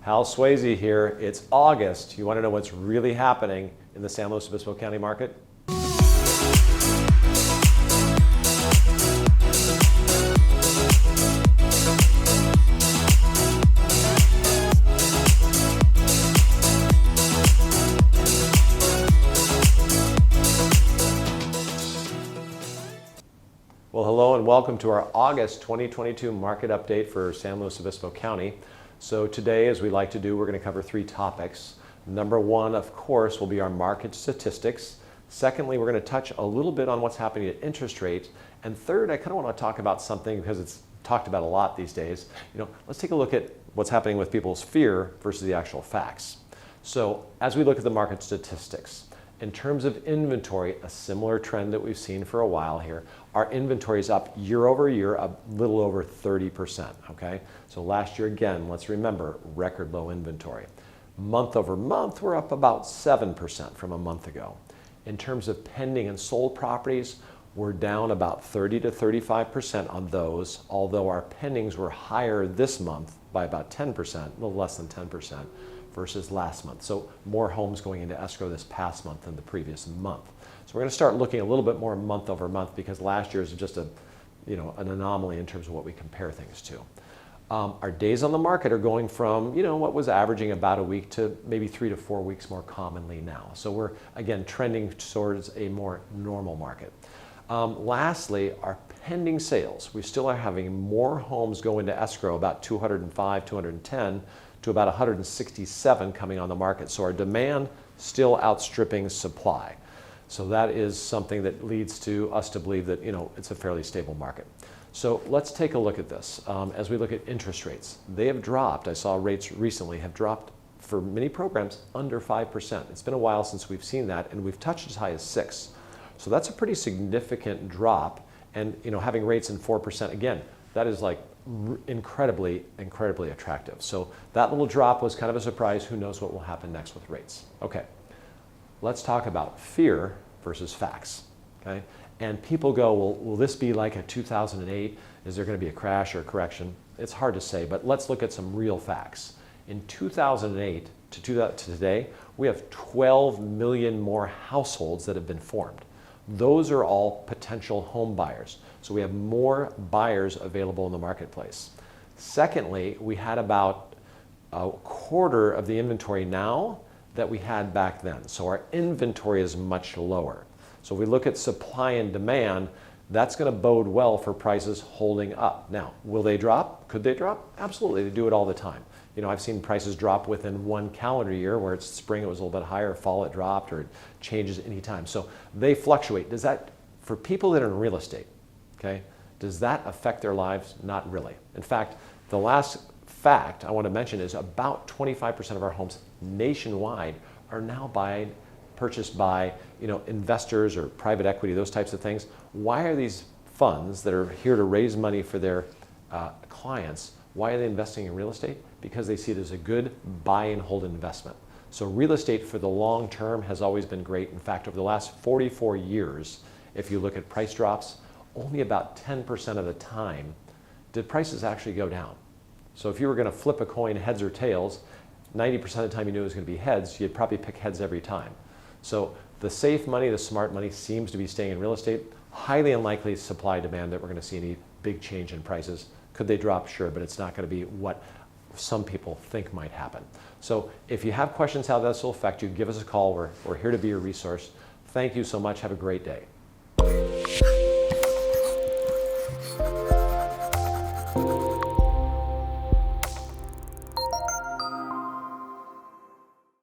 Hal Swayze here. It's August. You want to know what's really happening in the San Luis Obispo County market? Well, hello and welcome to our August 2022 market update for San Luis Obispo County. So today, as we like to do, we're going to cover three topics. Number one, of course, will be our market statistics. Secondly, we're going to touch a little bit on what's happening at interest rates. And third, I kind of want to talk about something because it's talked about a lot these days. Let's take a look at what's happening with people's fear versus the actual facts. So as we look at the market statistics, in terms of inventory, a similar trend that we've seen for a while here. Our inventory is up year over year, a little over 30%, okay? So last year, again, let's remember, record low inventory. Month over month, we're up about 7% from a month ago. In terms of pending and sold properties, we're down about 30 to 35% on those, although our pendings were higher this month by about 10%, a little less than 10%. Versus last month. So more homes going into escrow this past month than the previous month. So we're going to start looking a little bit more month over month because last year is just an anomaly in terms of what we compare things to. Our days on the market are going from what was averaging about a week to maybe 3 to 4 weeks more commonly now. So we're again trending towards a more normal market. Lastly, our pending sales. We still are having more homes go into escrow, about 205, 210. To about 167 coming on the market. So our demand still outstripping supply. So that is something that leads to us to believe that it's a fairly stable market. So let's take a look at this. As we look at interest rates, they have dropped. I saw rates recently have dropped for many programs under 5%. It's been a while since we've seen that, and we've touched as high as 6. So that's a pretty significant drop. And having rates in 4%, again, that is like incredibly attractive. So that little drop was kind of a surprise. Who knows what will happen next with rates? Okay, let's talk about fear versus facts. Okay, and people go, well, will this be like a 2008? Is there going to be a crash or a correction? It's hard to say, but let's look at some real facts. In 2008 to today, we have 12 million more households that have been formed. Those are all potential home buyers. So we have more buyers available in the marketplace. Secondly, we had about a quarter of the inventory now that we had back then. So our inventory is much lower. So if we look at supply and demand, that's going to bode well for prices holding up. Now, will they drop? Could they drop? Absolutely, they do it all the time. I've seen prices drop within one calendar year where it's spring, it was a little bit higher, fall it dropped, or it changes anytime. So they fluctuate. Does that, for people that are in real estate, okay, does that affect their lives? Not really. In fact, the last fact I want to mention is about 25% of our homes nationwide are now purchased by investors or private equity, those types of things. Why are these funds that are here to raise money for their clients, why are they investing in real estate? Because they see it as a good buy and hold investment. So real estate for the long term has always been great. In fact, over the last 44 years, if you look at price drops, only about 10% of the time did prices actually go down. So if you were going to flip a coin heads or tails, 90% of the time you knew it was going to be heads, you'd probably pick heads every time. So the safe money, the smart money seems to be staying in real estate. Highly unlikely supply demand that we're going to see any big change in prices. Could they drop? Sure, but it's not going to be what some people think might happen. So if you have questions how this will affect you, give us a call. We're here to be your resource. Thank you so much. Have a great day.